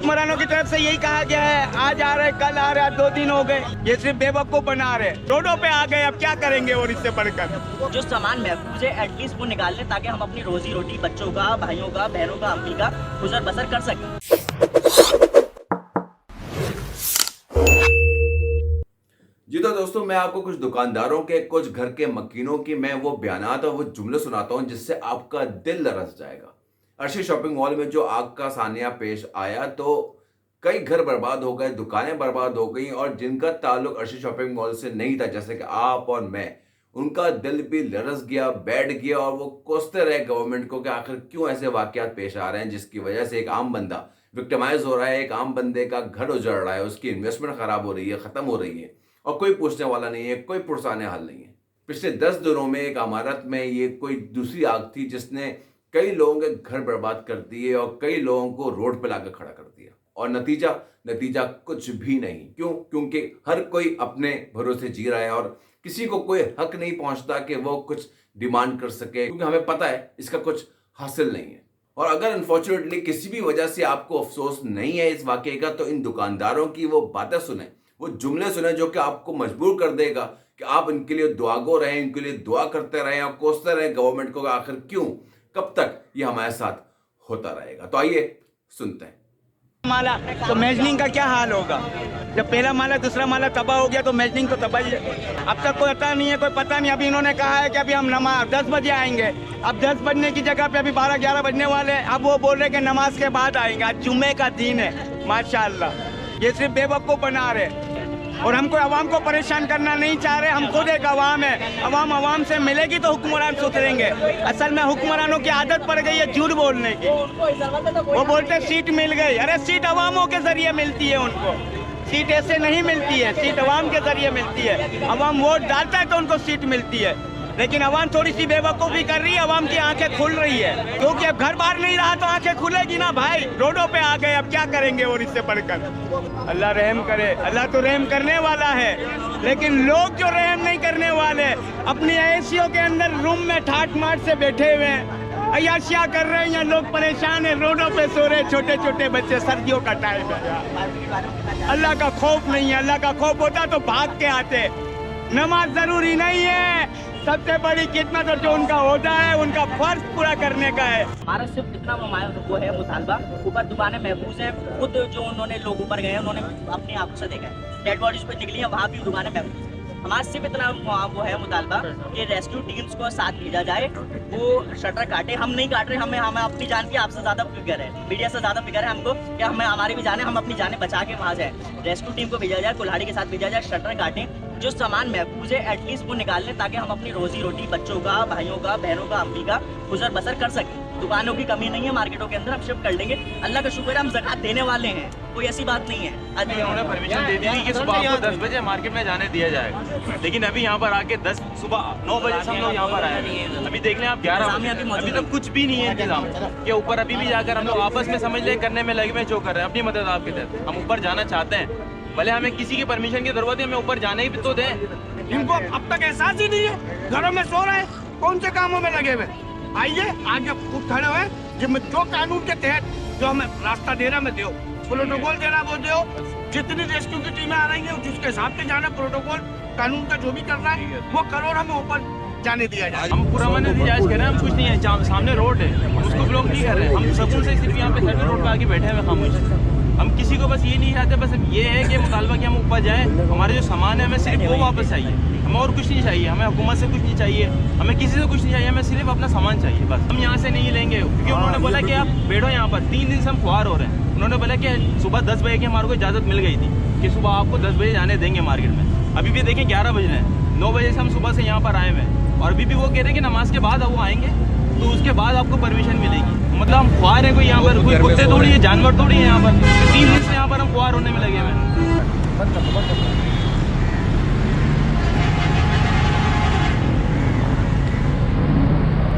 हुक्मरानों की तरफ से यही कहा गया है, आज आ रहे कल आ रहे, 2 दिन हो गए, ये सिर्फ बेवकूफ बना रहे, रोडों पे आ गए, अब क्या करेंगे और इससे बढ़कर। जो सामान महफूज है एटलीस्ट वो निकाल लें ताकि हम अपनी रोजी रोटी बच्चों का, भाइयों का, बहनों का, अम्मी का गुजर बसर कर सकें। जी तो दोस्तों, मैं आपको कुछ दुकानदारों के, कुछ घर के मकीनों की मैं वो बयानात और वो जुमले सुनाता हूं जिससे आपका दिल लरस जाएगा। अर्शी शॉपिंग मॉल में जो आग का सानिया पेश आया तो कई घर बर्बाद हो गए, दुकानें बर्बाद हो गई, और जिनका ताल्लुक अर्शी शॉपिंग मॉल से नहीं था, जैसे कि आप और मैं, उनका दिल भी लरस गया, बैठ गया, और वो कोसते रहे गवर्नमेंट को कि आखिर क्यों ऐसे वाकयात पेश आ रहे हैं जिसकी वजह से एक आम बंदा विक्टिमाइज हो रहा है, एक आम बंदे का घर उजड़ रहा है, उसकी इन्वेस्टमेंट खराब हो रही है, खत्म हो रही है, और कोई पूछने वाला नहीं है, कोई पुरसाने हाल नहीं है। पिछले 10 दिनों में एक इमारत में ये कोई दूसरी आग थी जिसने कई लोगों के घर बर्बाद कर दिए और कई लोगों को रोड पे लाकर खड़ा कर दिया, और नतीजा कुछ भी नहीं। क्यों? क्योंकि हर कोई अपने भरोसे जी रहा है और किसी को कोई हक नहीं पहुंचता कि वो कुछ डिमांड कर सके, क्योंकि हमें पता है इसका कुछ हासिल नहीं है। और अगर अनफॉर्चुनेटली किसी भी वजह से आपको अफसोस नहीं है इस वाकये का, तो इन दुकानदारों की वो बातें सुने, वो जुमले सुने जो कि आपको मजबूर कर देगा कि आप इनके लिए दुआगो रहें, इनके लिए दुआ करते रहें और कोसते रहें गवर्नमेंट को, आखिर क्यों, कब तक ये हमारे साथ होता रहेगा। तो आइए सुनते हैं। माला तो मेजनिंग का क्या हाल होगा? जब पहला माला दूसरा माला तबाह हो गया तो मेजनिंग तो तबाही है। अब तक कोई पता नहीं है, कोई पता नहीं। अभी इन्होंने कहा है कि अभी हम नमाज 10 बजे आएंगे, अब 10 बजने की जगह पे अभी 12-11 बजने वाले हैं। अब वो बोल रहे कि नमाज के बाद आएंगे। आज जुम्मे का दिन है, माशाअल्लाह। ये सिर्फ बेवकूफ बना रहे और हमको अवाम को परेशान करना नहीं चाह रहे। हम खुद एक अवाम है, अवाम से मिलेगी तो हुक्मरान सुधरेंगे। असल में हुक्मरानों की आदत पड़ गई है झूठ बोलने की। वो बोलते सीट मिल गई, अरे सीट अवामों के जरिए मिलती है उनको, सीट ऐसे नहीं मिलती है, सीट अवाम के जरिए मिलती है। अवाम वोट डालता है तो उनको सीट मिलती है, लेकिन अवाम थोड़ी सी बेवकूफ़ी कर रही है, अवाम की आंखें खुल रही है, क्योंकि अब घर बार नहीं रहा तो आंखें खुलेगी ना भाई। रोडों पे आ गए, अब क्या करेंगे और इससे बढ़कर। अल्लाह रहम करे, अल्लाह तो रहम करने वाला है, लेकिन लोग जो रहम नहीं करने वाले, अपनी ऐसियों के अंदर रूम में ठाट माट से बैठे हुए हैं, अय्याशियाँ कर रहे हैं, लोग परेशान है, रोडों पे सो रहे छोटे छोटे बच्चे। सर्दियों का टाइम है, अल्लाह का खौफ नहीं है। अल्लाह का खौफ होता तो भाग के आते। नमाज जरूरी नहीं है, सबसे बड़ी खिदमत और जो उनका होता है उनका फर्ज पूरा करने का है। हमारा सिर्फ इतना वो है मुतालबा, ऊपर दुकानें महफूज हैं, खुद जो उन्होंने लोग ऊपर गए हैं उन्होंने अपनी आंखों से देखा है, डेड बॉडीज पे निकली है, वहाँ भी दुकानें महफूज हैं। हमारा सिर्फ इतना वो है मुतालबा कि रेस्क्यू टीम्स को साथ भेजा जाए, वो शटर काटे। हम नहीं काट रहे, हमें अपनी जान की आपसे ज़्यादा फिक्र है, मीडिया से ज़्यादा फिक्र है हमको कि हमें हमारी भी जाने, हम अपनी जानें बचा के वहाँ जाए। रेस्क्यू टीम को भेजा जाए, कुल्हाड़ी के साथ भेजा जाए, शटर काटें, जो सामान महफूज है एटलीस्ट वो निकाल लें ताकि हम अपनी रोजी रोटी बच्चों का, भाइयों का, बहनों का, अम्मी का गुजर बसर कर सकें। दुकानों की कमी नहीं है, मार्केटों के अंदर हम शिफ्ट कर लेंगे। अल्लाह का शुक्र है हम ज़कात देने वाले हैं, कोई ऐसी बात नहीं है। उन्होंने परमिशन दे दी थी कि सुबह आपको 10 बजे मार्केट में जाने दिया जाएगा, लेकिन अभी यहाँ पर आके सुबह 9 बजे से हम लोग यहाँ पर आए हैं। अभी देख लें आप 11 बजे, अभी तक कुछ भी नहीं है इंतजाम के ऊपर। अभी भी जाकर हम लोग आपस में समझ ले करने में लगे में जो कर रहे हैं अपनी मदद आपके तहत। हम ऊपर जाना चाहते हैं, भले हमें किसी की परमिशन की जरूरत है, हमें ऊपर जाने ही तो दें। इनको अब तक एहसास ही नहीं है, घरों में सो रहे, कौन से कामों में लगे हुए। आइए आगे खुद खड़े हुए, जो कानून के तहत जो हमें रास्ता दे रहा, मैं दो प्रोटोकॉल दे रहा वो दो। जितनी रेस्क्यू की टीमें आ रही है जिसके हिसाब से जाना, प्रोटोकॉल कानून का जो भी करना है वो करो और हमें ऊपर जाने दिया जाए। हम पूरा मन जायज कर रहे हैं, हम कुछ नहीं है, सामने रोड है, उसको ब्लॉक नहीं कर रहे हैं। हम सकून से सिर्फ यहाँ पे सर्वे रोड पे आके बैठे हुए खामोश। हम किसी को बस ये नहीं चाहते, बस ये है कि मुतालबा कि हम ऊपर जाएं, हमारे जो सामान है हमें सिर्फ वो वापस चाहिए, हमें और कुछ नहीं चाहिए, हमें हुकूमत से कुछ नहीं चाहिए, हमें किसी से कुछ नहीं चाहिए, हमें सिर्फ अपना सामान चाहिए बस। हम यहाँ से नहीं लेंगे, क्योंकि उन्होंने बोला कि आप बैठो यहाँ पर। 3 दिन से हम खुआर हो रहे हैं। उन्होंने बोला कि सुबह 10 बजे की हमारे को इजाज़त मिल गई थी कि सुबह आपको 10 बजे जाने देंगे मार्केट में। अभी भी देखें 11 बज रहे हैं, 9 बजे से हम सुबह से यहाँ पर आए हुए हैं, और अभी भी वो कह रहे हैं कि नमाज के बाद वो आएंगे तो उसके बाद आपको परमिशन मिलेगी। मतलब हम ख्वार हैं, कोई यहाँ पर कोई कुत्ते थोड़ी है, जानवर थोड़ी है यहाँ पर। 3 दिन से यहाँ पर हम ख्वार होने में लगे हुए हैं।